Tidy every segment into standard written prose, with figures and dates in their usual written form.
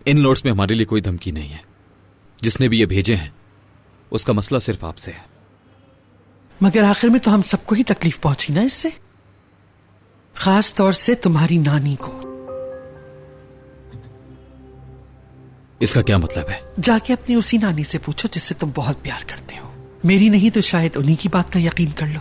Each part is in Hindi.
इन नोट्स में हमारे लिए कोई धमकी नहीं है। जिसने भी ये भेजे हैं उसका मसला सिर्फ आपसे है। मगर आखिर में तो हम सबको ही तकलीफ पहुंची ना इससे, खास तौर से तुम्हारी नानी को। इसका क्या मतलब है? जाके अपनी उसी नानी से पूछो जिससे तुम बहुत प्यार करते हो। मेरी नहीं तो शायद उन्हीं की बात का यकीन कर लो।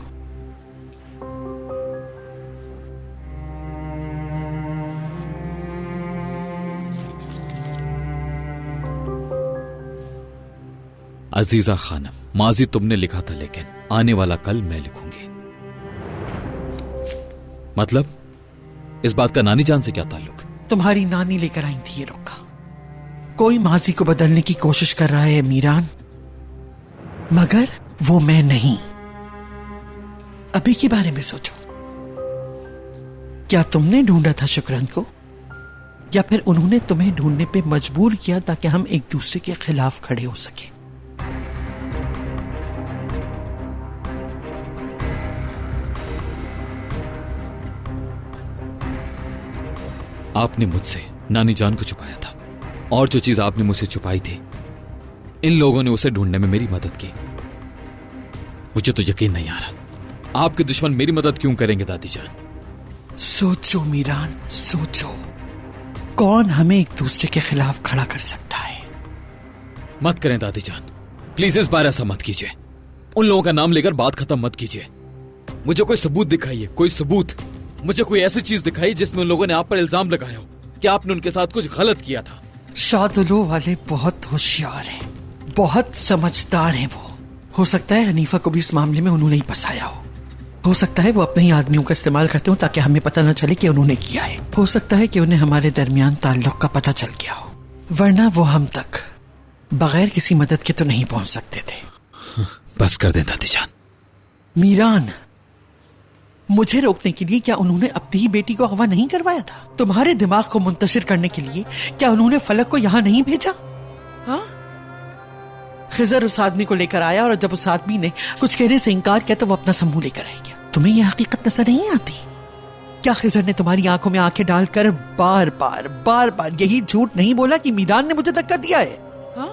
अजीजा खानम, माजी तुमने लिखा था लेकिन आने वाला कल मैं लिखूंगी। मतलब इस बात का नानी जान से क्या ताल्लुक? तुम्हारी नानी लेकर आई थी ये रोका। कोई माजी को बदलने की कोशिश कर रहा है मीरान, मगर वो मैं नहीं। अभी के बारे में सोचो, क्या तुमने ढूंढा था शुक्रन को, या फिर उन्होंने तुम्हें ढूंढने पे मजबूर किया ताकि हम एक दूसरे के खिलाफ खड़े हो सके? आपने मुझसे नानी जान को छुपाया था, और जो चीज आपने मुझसे छुपाई थी इन लोगों ने उसे ढूंढने में मेरी मदद की। मुझे तो यकीन नहीं आ रहा, आपके दुश्मन मेरी मदद क्यों करेंगे दादी जान? सोचो मीरान, सोचो, कौन हमें एक दूसरे के खिलाफ खड़ा कर सकता है? मत करें दादी जान, प्लीज इस बार ऐसा मत कीजिए। उन लोगों का नाम लेकर बात खत्म मत कीजिए। मुझे कोई सबूत दिखाइए, कोई सबूत। मुझे कोई ऐसी चीज दिखाई जिसमें उन लोगों ने आप पर इल्जाम लगाया हो कि आपने उनके साथ कुछ गलत किया था। शादुलो वाले बहुत होशियार हैं, बहुत समझदार हैं। वो हो सकता है हनीफा को भी इस मामले में उन्होंने ही फंसाया हो सकता है वो अपने ही आदमियों का इस्तेमाल करते हो ताकि हमें पता न चले कि उन्होंने किया है। हो सकता है कि उन्हें हमारे दरमियान ताल्लुक का पता चल गया हो, वरना वो हम तक बगैर किसी मदद के तो नहीं पहुंच सकते थे। बस कर दें दादी जान। मीरान, मुझे रोकने के लिए क्या उन्होंने अपनी ही बेटी को अगवा नहीं करवाया था? तुम्हारे दिमाग को मुंतशिर करने के लिए क्या उन्होंने फलक को यहां नहीं भेजा? हाँ, खिजर उस आदमी को लेकर आया और जब उस आदमी ने कुछ कहने से इनकार किया तो वो अपना समूह लेकर आ गया। तुम्हें यह हकीकत नजर नहीं आती? क्या खिजर ने तुम्हारी आंखों में आंखें डालकर बार बार यही झूठ नहीं बोला कि मीरान ने मुझे धक्का दिया है? हाँ?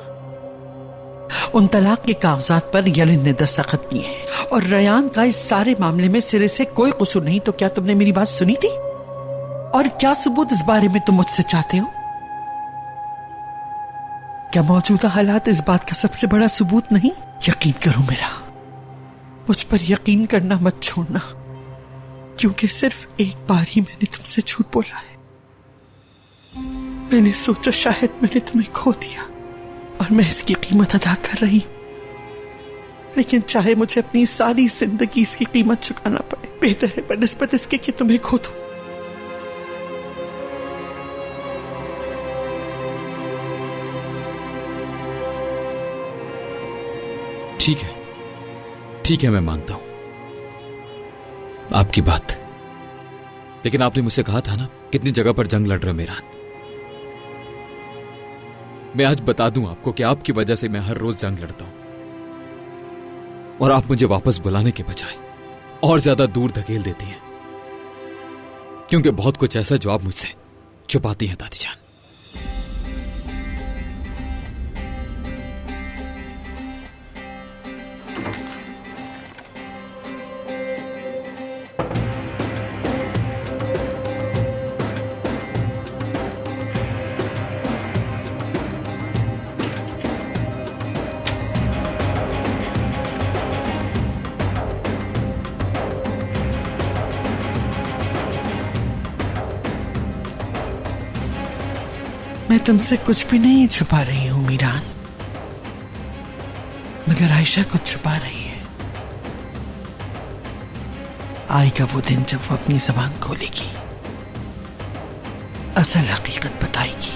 उन तलाक के कागजात पर यलिन ने दस्तखत किए हैं और रयान का इस सारे मामले में सिरे से कोई कसूर नहीं। तो क्या तुमने मेरी बात सुनी थी? और क्या सबूत इस बारे में तुम मुझसे चाहते हो? क्या मौजूदा हालात इस बात का सबसे बड़ा सबूत नहीं? यकीन करो मेरा, मुझ पर यकीन करना मत छोड़ना, क्योंकि सिर्फ एक बार ही मैंने तुमसे झूठ बोला है। मैंने सोचा शायद मैंने तुम्हें खो दिया और मैं इसकी कीमत अदा कर रही, लेकिन चाहे मुझे अपनी सारी जिंदगी इसकी कीमत चुकाना पड़े, बेहतर है बनिस्बत इसके कि तुम्हें खो दूं। ठीक है, मैं मानता हूं आपकी बात, लेकिन आपने मुझसे कहा था ना कितनी जगह पर जंग लड़ रहे मीरान। मैं आज बता दूं आपको कि आपकी वजह से मैं हर रोज जंग लड़ता हूं और आप मुझे वापस बुलाने के बजाय और ज्यादा दूर धकेल देती हैं, क्योंकि बहुत कुछ ऐसा जो आप मुझसे छुपाती हैं दादी जान। मैं तुमसे कुछ भी नहीं छुपा रही हूं मीरान, मगर आयशा कुछ छुपा रही है। आएगा वो दिन जब वो अपनी जबान खोलेगी, असल हकीकत बताएगी।